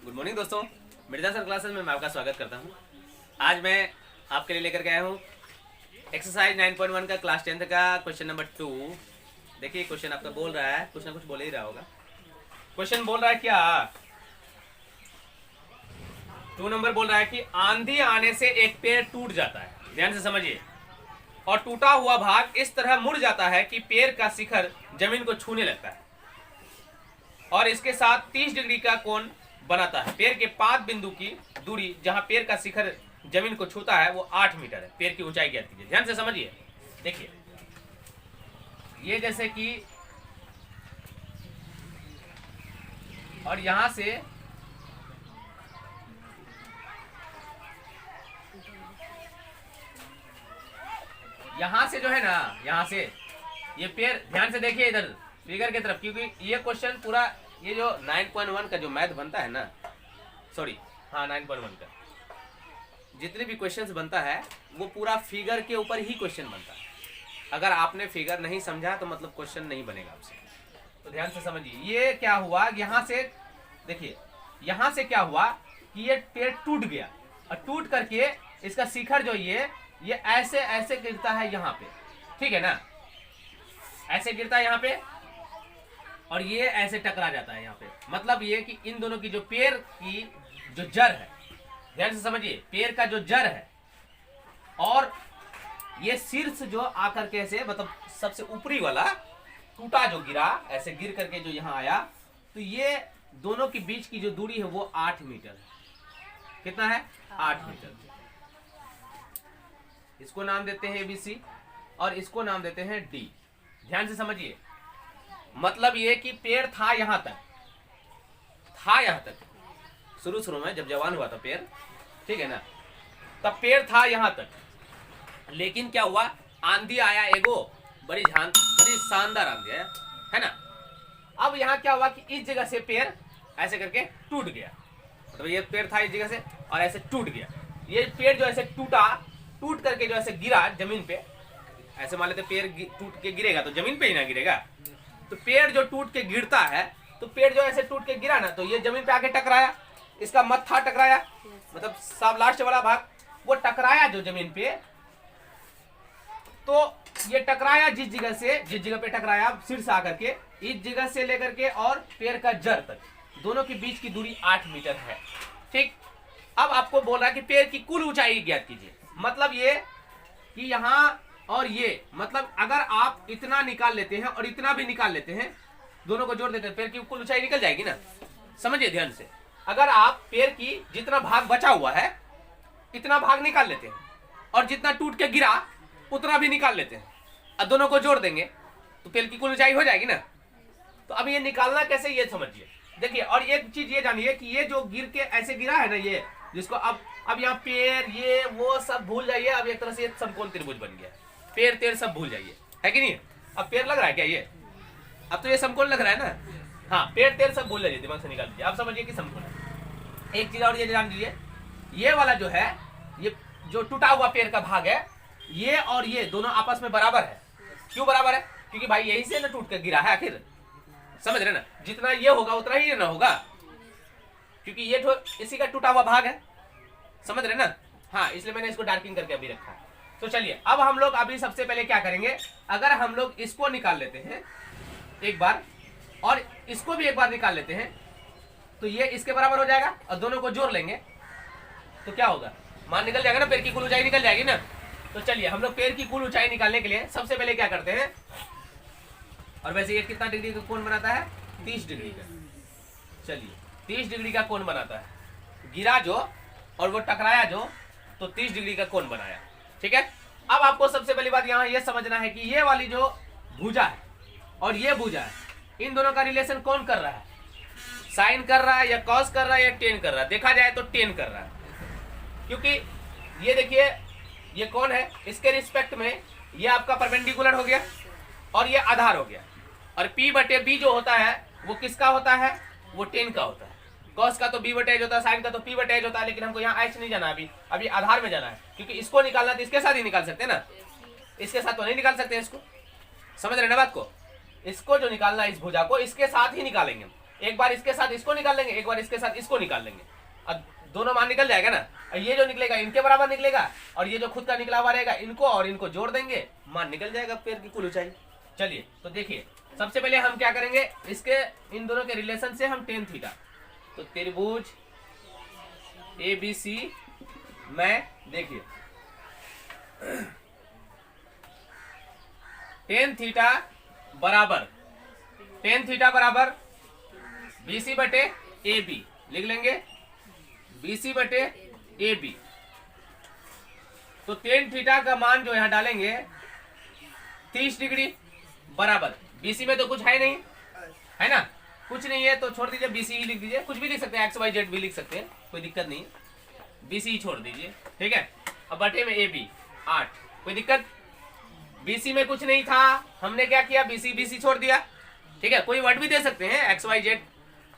Good morning दोस्तों, Mirza sir classes में मैं आपका स्वागत करता हूं। आज मैं आपके लिए लेकर के आया हूं एक्सरसाइज 9.1 का क्लास 10 का क्वेश्चन नंबर 2। देखिए क्वेश्चन आपका बोल रहा है, कुछ ना कुछ बोल ही रहा होगा। क्वेश्चन बोल रहा है क्या, 2 नंबर बोल रहा है कि आंधी आने से एक पेड़ टूट जाता है। ध्यान से समझिए। और टूटा हुआ भाग इस तरह मुड़ जाता है कि पेड़ का शिखर जमीन को छूने लगता है और इसके साथ 30 डिग्री का कोण बनाता है। पेड़ के पाद बिंदु की दूरी जहां पेड़ का शिखर जमीन को छूता है वो 8 मीटर है। पेड़ की ऊंचाई ज्ञात कीजिए। ध्यान से समझिए। देखिए ये जैसे कि और यहां से जो है ना, यहां से ये पेड़, ध्यान से देखिए इधर फिगर की तरफ, क्योंकि ये क्वेश्चन पूरा ये जो 9.1 का जो मैथ बनता है ना, सॉरी हाँ 9.1 का जितने भी क्वेश्चंस बनता है वो पूरा फिगर के ऊपर ही क्वेश्चन बनता है। अगर आपने फिगर नहीं समझा तो मतलब क्वेश्चन नहीं बनेगा आपसे। तो ध्यान से समझिए। ये क्या हुआ, यहाँ से देखिए, यहाँ से क्या हुआ कि ये पेड़ टूट गया और टूट करके इसका शिखर जो ये ऐसे ऐसे गिरता है यहाँ पे, ठीक है ना, ऐसे गिरता है यहाँ पे और ये ऐसे टकरा जाता है यहाँ पे। मतलब ये कि इन दोनों की जो पेड़ की जो जड़ है, ध्यान से समझिए, पेड़ का जो जड़ है और ये शीर्ष जो आकर के ऐसे, मतलब सबसे ऊपरी वाला टूटा जो गिरा, ऐसे गिर करके जो यहाँ आया, तो ये दोनों के बीच की जो दूरी है वो 8 मीटर है। कितना है? 8 मीटर। इसको नाम देते हैं ABC और इसको नाम देते हैं D। ध्यान से समझिए। मतलब ये कि पेड़ था यहाँ तक, शुरू में जब जवान हुआ था पेड़, ठीक है ना, तब पेड़ था यहाँ तक। लेकिन क्या हुआ, आंधी आया, एगो बड़ी शानदार आंधी आया, है ना। अब यहाँ क्या हुआ कि इस जगह से पेड़ ऐसे करके टूट गया। मतलब ये पेड़ था इस जगह से और ऐसे टूट गया। ये पेड़ जो ऐसे टूट करके जो ऐसे गिरा जमीन पे, ऐसे मान लेते पेड़ टूट के गिरेगा तो जमीन पे ही ना गिरेगा। तो पेड़ जो टूट के गिरता है, तो पेड़ जो ऐसे टूट के गिरा ना, तो ये जमीन पे आके टकराया, इसका मत्था टकराया, मतलब सब लास्ट वाला भाग वो टकराया जो जमीन पे। तो ये टकराया जिस जगह पे टकराया, शीर्ष आकर के इस जगह से लेकर के और पेड़ का जड़ तक दोनों के बीच की दूरी 8 मीटर है। ठीक। अब आपको बोल रहा है कि पेड़ की कुल ऊंचाई ज्ञात कीजिए। मतलब ये कि यहाँ और ये, मतलब अगर आप इतना निकाल लेते हैं और इतना भी निकाल लेते हैं, दोनों को जोड़ देते हैं, पेड़ की कुल ऊंचाई निकल जाएगी ना। समझिए ध्यान से। अगर आप पेड़ की जितना भाग बचा हुआ है इतना भाग निकाल लेते हैं और जितना टूट के गिरा उतना भी निकाल लेते हैं और दोनों को जोड़ देंगे तो पेड़ की कुल ऊंचाई हो जाएगी ना। तो अब ये निकालना कैसे, ये समझिए। देखिए, और एक चीज ये जानिए कि ये जो गिर के ऐसे गिरा है ना, ये जिसको अब यहाँ पेड़ ये वो सब भूल जाइए। अब एक तरह से समकोण त्रिभुज बन गया। पेड़ तेड़ सब भूल जाइए, है कि नहीं। अब पेड़ लग रहा है क्या ये, अब तो ये समकोण लग रहा है ना। हाँ, पेड़ तेड़ सब भूल जाइए, दिमाग से निकाल दीजिए। आप समझिए कि समकोण है। एक चीज और ये जान लीजिए, ये वाला जो है, ये जो टूटा हुआ पेड़ का भाग है, ये और ये दोनों आपस में बराबर है। क्यों बराबर है? क्योंकि भाई यही से ना टूट कर गिरा है आखिर। समझ रहे ना, जितना ये होगा उतना ही ना होगा, क्योंकि ये इसी का टूटा हुआ भाग है। समझ रहे ना। हाँ, इसलिए मैंने इसको डार्किंग करके अभी रखा है। तो चलिए, अब हम लोग अभी सबसे पहले क्या करेंगे, अगर हम लोग इसको निकाल लेते हैं एक बार और इसको भी एक बार निकाल लेते हैं, तो ये इसके बराबर हो जाएगा और दोनों को जोड़ लेंगे तो क्या होगा, मान निकल जाएगा ना, पेड़ की कुल ऊंचाई निकल जाएगी ना। तो चलिए, हम लोग पेड़ की कुल ऊंचाई निकालने के लिए सबसे पहले क्या करते हैं, और वैसे ये कितना डिग्री का कोण बनाता है, 30 डिग्री का। चलिए, 30 डिग्री का कोण बनाता है। गिरा जो और वो टकराया जो, तो 30 डिग्री का कोण बनाया। ठीक है। अब आपको सबसे पहली बात यहाँ ये समझना है कि ये वाली जो भुजा है और ये भुजा है, इन दोनों का रिलेशन कौन कर रहा है, साइन कर रहा है या कॉस कर रहा है या टेन कर रहा है। देखा जाए तो टेन कर रहा है, क्योंकि ये देखिए ये कौन है, इसके रिस्पेक्ट में ये आपका परपेंडिकुलर हो गया और ये आधार हो गया। और P/B जो होता है वो किसका होता है, वो टेन का होता है। कॉस का तो B/H होता है, साइन का तो P/H होता है, लेकिन हमको यहाँ H नहीं जाना, अभी आधार में जाना है, क्योंकि इसको निकालना तो इसके साथ ही निकाल सकते हैं ना, इसके साथ तो नहीं निकाल सकते इसको। समझ रहे ना बात को। इसको जो निकालना है इस भुजा को, इसके साथ ही निकालेंगे। एक बार इसके साथ इसको निकाल लेंगे, एक बार इसके साथ इसको निकाल लेंगे। अब दोनों मान निकल जाएगा ना, और ये जो निकलेगा इनके बराबर निकलेगा, और ये जो खुद का निकला हुआ रहेगा इनको और इनको जोड़ देंगे, मान निकल जाएगा पेड़ की कुल ऊंचाई। चलिए तो देखिए, सबसे पहले हम क्या करेंगे, इसके इन दोनों के रिलेशन से हम टेन थीटा, तो त्रिभुज ABC में देखिए टेन थीटा बराबर BC बटे AB लिख लेंगे, BC बटे AB। तो टेन थीटा का मान जो यहां डालेंगे 30 डिग्री बराबर, BC में तो कुछ है नहीं, है ना, कुछ नहीं है तो छोड़ दीजिए, BC ही लिख दीजिए, कुछ भी लिख सकते हैं, XYZ भी लिख सकते हैं, कोई दिक्कत नहीं, BC ही छोड़ दीजिए, ठीक है। अब बटे में AB 8, कोई दिक्कत, BC में कुछ नहीं था, हमने क्या किया, BC छोड़ दिया, ठीक है। कोई वर्ड भी दे सकते हैं, XYZ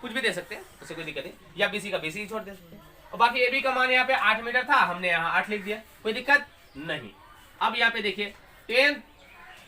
कुछ भी दे सकते हैं, उससे कोई दिक्कत नहीं, या BC का BC ही छोड़ दे सकते हैं। और बाकी AB का मान यहाँ पे 8 मीटर था, हमने यहाँ 8 लिख दिया, कोई दिक्कत नहीं। अब यहाँ पे देखिए tan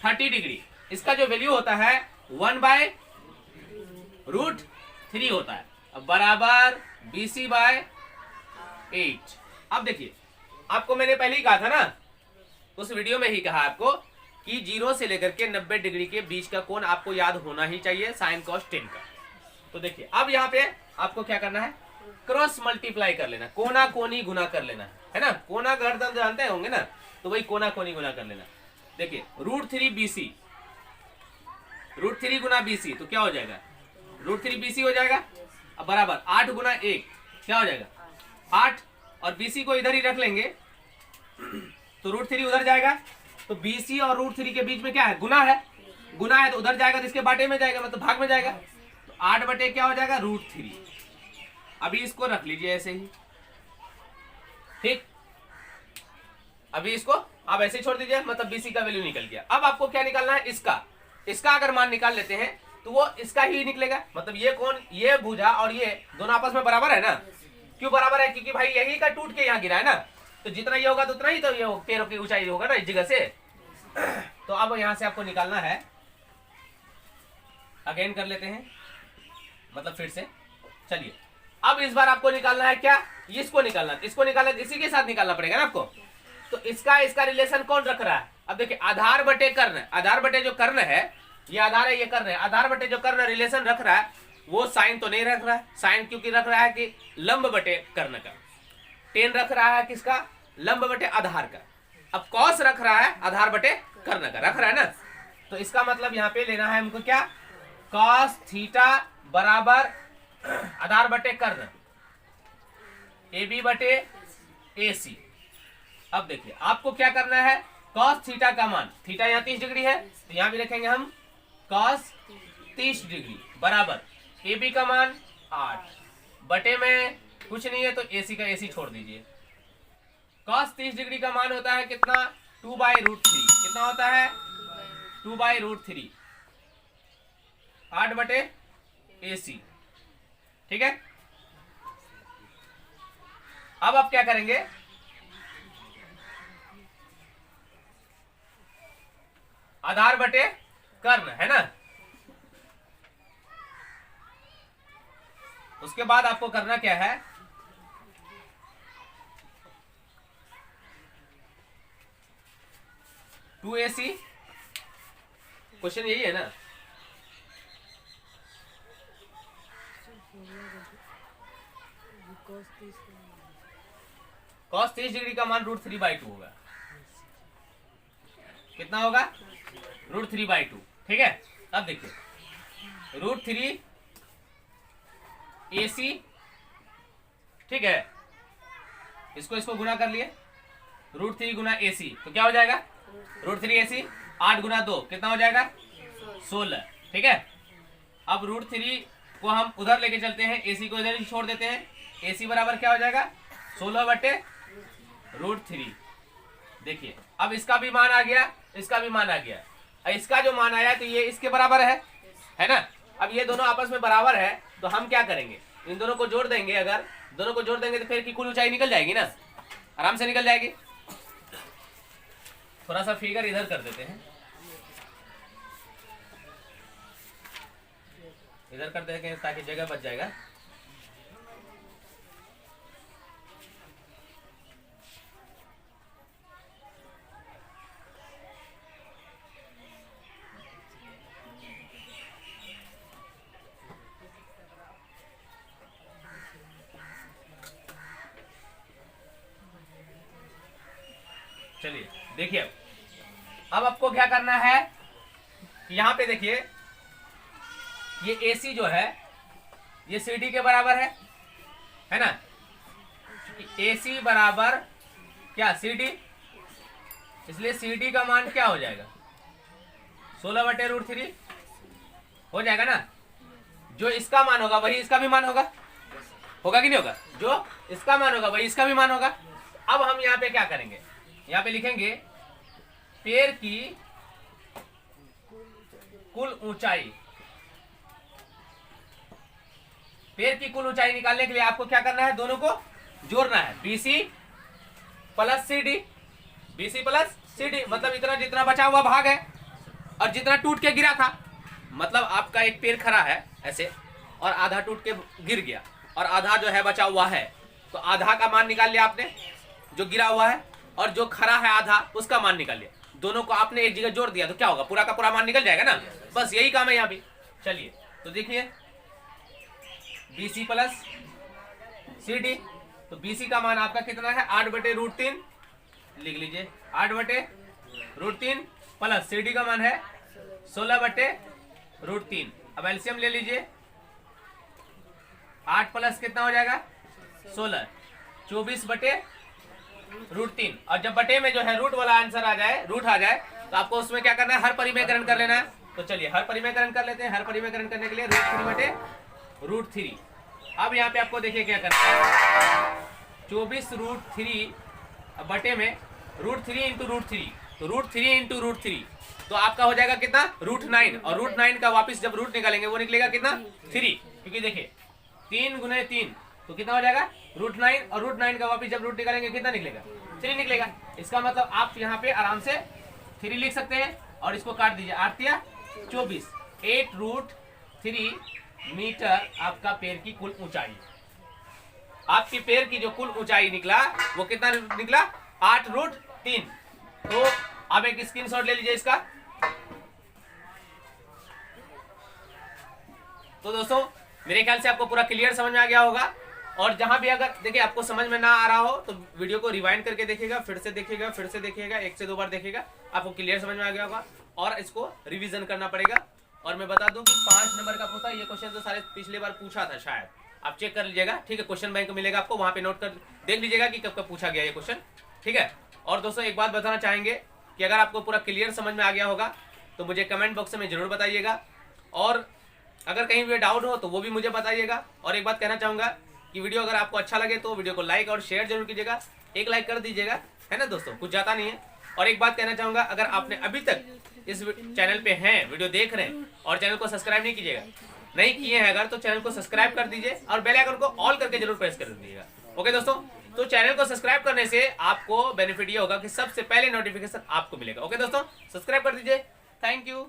30 डिग्री, इसका जो वैल्यू होता है 1/√3 होता है, अब बराबर BC/8। अब देखिए, आपको मैंने पहले ही कहा था ना, उस वीडियो में ही कहा आपको कि 0 से लेकर के 90 डिग्री के बीच का कोण आपको याद होना ही चाहिए sin cos tan का। तो देखिए अब यहाँ पे आपको क्या करना है, क्रॉस मल्टीप्लाई कर लेना, कोना कोनी गुना कर लेना, है ना, कोना गर्दन जानते होंगे ना, तो वही कोना कोनी गुना कर लेना। देखिए √3 BC, √3 गुना BC तो क्या हो जाएगा, √3 BC हो जाएगा, अब बराबर 8 गुना 1 क्या हो जाएगा 8, और BC को इधर ही रख लेंगे तो √3 उधर जाएगा, तो BC और √3 के बीच में क्या है, गुना है, गुना है तो उधर जाएगा तो इसके बाटे में जाएगा, मतलब भाग में जाएगा, तो 8 बटे क्या हो जाएगा √3। अभी इसको रख लीजिए ऐसे ही, ठीक, अभी इसको आप ऐसे ही छोड़ दीजिए, मतलब BC का वैल्यू निकल गया। अब आपको क्या निकालना है, इसका अगर मान निकाल लेते हैं तो वो इसका ही निकलेगा, मतलब ये कौन, ये भुजा और ये दोनों आपस में बराबर है ना, क्यों बराबर है, क्योंकि भाई यही का टूट के यहाँ गिरा है ना, तो जितना ये होगा तो उतना ही तो ये पेड़ों की ऊंचाई होगा ना इस जगह से। तो अब यहाँ से आपको निकालना है, अगेन कर लेते हैं, मतलब फिर से, चलिए अब इस बार आपको निकालना है क्या, इसको निकालना, इसी के साथ निकालना पड़ेगा ना आपको। तो इसका रिलेशन कौन रख रहा है, अब देखिए आधार बटे कर्ण, आधार बटे जो कर्ण है, ये आधार है ये कर्ण है, आधार बटे जो कर्ण रिलेशन रख रहा है वो साइन तो नहीं रख रहा है, साइन क्योंकि रख रहा है कि लंब बटे कर्ण का, टेन रख रहा है किसका, लंब बटे आधार का, अब कॉस रख रहा है आधार बटे कर्ण का, रख रहा है ना, तो इसका मतलब यहाँ पे लेना है हमको क्या, कॉस थीटा बराबर आधार बटे कर्ण AB बटे AC। अब देखिए आपको क्या करना है, कॉस थीटा का मान, थीटा यहाँ 30 डिग्री है तो यहाँ भी रखेंगे हम कॉस 30 डिग्री बराबर AB का मान 8 बटे में कुछ नहीं है तो AC का AC छोड़ दीजिए। कॉस 30 डिग्री का मान होता है कितना, 2/√3, कितना होता है 2/√3, 8 बटे AC, ठीक है। अब आप क्या करेंगे, आधार बटे कर्ण है ना, उसके बाद आपको करना क्या है, टू AC, क्वेश्चन यही है ना, cos 30 डिग्री का मान √3/2 होगा, कितना होगा √3/2, ठीक है। अब देखिए √3 AC, ठीक है, इसको गुना कर लिए, √3 गुना AC तो क्या हो जाएगा, √3 AC 8 गुना 2 कितना हो जाएगा 16, ठीक है। अब √3 को हम उधर लेके चलते हैं, AC को इधर ही छोड़ देते हैं, AC बराबर क्या हो जाएगा 16 बटे √3। देखिए अब इसका भी मान आ गया, इसका भी मान आ गया, इसका जो मान आया तो ये इसके बराबर है ना। अब ये दोनों आपस में बराबर है तो हम क्या करेंगे, इन दोनों को जोड़ देंगे, अगर दोनों को जोड़ देंगे तो फिर की कुल ऊंचाई निकल जाएगी ना, आराम से निकल जाएगी। थोड़ा सा फिगर इधर कर देते हैं, इधर कर देंगे ताकि जगह बच जाएगा। चलिए देखिए, अब आपको क्या करना है, यहां पे देखिए ये AC जो है ये CD के बराबर है ना। AC बराबर क्या CD, इसलिए CD का मान क्या हो जाएगा 16/√3 हो जाएगा ना। जो इसका मान होगा वही इसका भी मान होगा कि नहीं होगा, जो इसका मान होगा वही इसका भी मान होगा। अब हम यहाँ पे क्या करेंगे, यहाँ पे लिखेंगे पेड़ की कुल ऊंचाई। पेड़ की कुल ऊंचाई निकालने के लिए आपको क्या करना है, दोनों को जोड़ना है, BC plus CD। BC plus CD मतलब इतना जितना बचा हुआ भाग है और जितना टूट के गिरा था, मतलब आपका एक पेड़ खड़ा है ऐसे और आधा टूट के गिर गया और आधा जो है बचा हुआ है, तो आधा का मान निकाल लिया आपने जो गिरा हुआ है, और जो खड़ा है आधा उसका मान निकाल लिया। दोनों को आपने एक जगह जोड़ दिया तो क्या होगा, पूरा का पूरा मान निकल जाएगा ना। बस यही काम है यहाँ भी। चलिए तो देखिए BC प्लस CD, तो BC का मान आपका कितना है 8/√3, लिख लीजिए 8/√3 प्लस CD का मान है 16/√3। अब एलसीएम ले लीजिए, 8 प्लस कितना हो जाएगा 16, 24/√3। और जब बटे में जो है रूट वाला आंसर आ जाए, रूट आ जाए, तो आपको उसमें क्या करना है, हर परिमेयकरण कर लेना है। तो चलिए हर परिमेयकरण कर लेते हैं। हर परिमेयकरण करने के लिए √3/√3। अब यहाँ पे आपको देखिए क्या करना है, 24√3 बटे में √3 इंटू √3, तो √3 इंटू √3 तो आपका हो जाएगा कितना √9। और √9 का वापिस जब रूट निकालेंगे वो निकलेगा कितना 3, क्योंकि देखिए 3 गुने 3 तो कितना हो जाएगा √9, और √9 का वापिस जब रूट निकालेंगे कितना निकलेगा 3 निकलेगा। इसका मतलब आप यहाँ पे आराम से 3 लिख सकते हैं और इसको काट दीजिए, 8 या 24, 8√3 मीटर आपका पेड़ की कुल ऊंचाई। आपकी पेड़ की जो कुल ऊंचाई निकला वो कितना निकला 8√3। तो आप एक स्क्रीनशॉट ले लीजिए इसका। तो दोस्तों मेरे ख्याल से आपको पूरा क्लियर समझ में आ गया होगा। और जहां भी अगर देखिए आपको समझ में ना आ रहा हो तो वीडियो को रिवाइंड करके देखिएगा, फिर से देखिएगा, फिर से देखिएगा, 1 से 2 बार देखिएगा, आपको क्लियर समझ में आ गया होगा। और इसको रिवीजन करना पड़ेगा। और मैं बता दूं कि 5 नंबर का पूछा, ये क्वेश्चन तो सारे पिछले बार पूछा था शायद, आप चेक कर लीजिएगा, ठीक है। क्वेश्चन बैंक मिलेगा आपको, वहां पे नोट कर देख लीजिएगा कि कब कब पूछा गया ये क्वेश्चन, ठीक है। और दोस्तों एक बात बताना चाहेंगे कि अगर आपको पूरा क्लियर समझ में आ गया होगा तो मुझे कमेंट बॉक्स में जरूर बताइएगा, और अगर कहीं भी डाउट हो तो वो भी मुझे बताइएगा। और एक बात कहना चाहूंगा कि वीडियो अगर आपको अच्छा लगे तो वीडियो को लाइक और शेयर जरूर कीजिएगा, एक लाइक कर दीजिएगा, है ना दोस्तों, कुछ जाता नहीं है। और एक बात कहना चाहूंगा, अगर आपने अभी तक इस चैनल पे हैं, वीडियो देख रहे हैं और चैनल को सब्सक्राइब नहीं कीजिएगा, नहीं किए हैं अगर, तो चैनल को सब्सक्राइब कर दीजिए और बेल आइकन को ऑल करके जरूर प्रेस कर दीजिएगा। ओके दोस्तों, तो चैनल को सब्सक्राइब करने से आपको बेनिफिट ये होगा कि सबसे पहले नोटिफिकेशन आपको मिलेगा। ओके दोस्तों, सब्सक्राइब कर दीजिए। Thank you.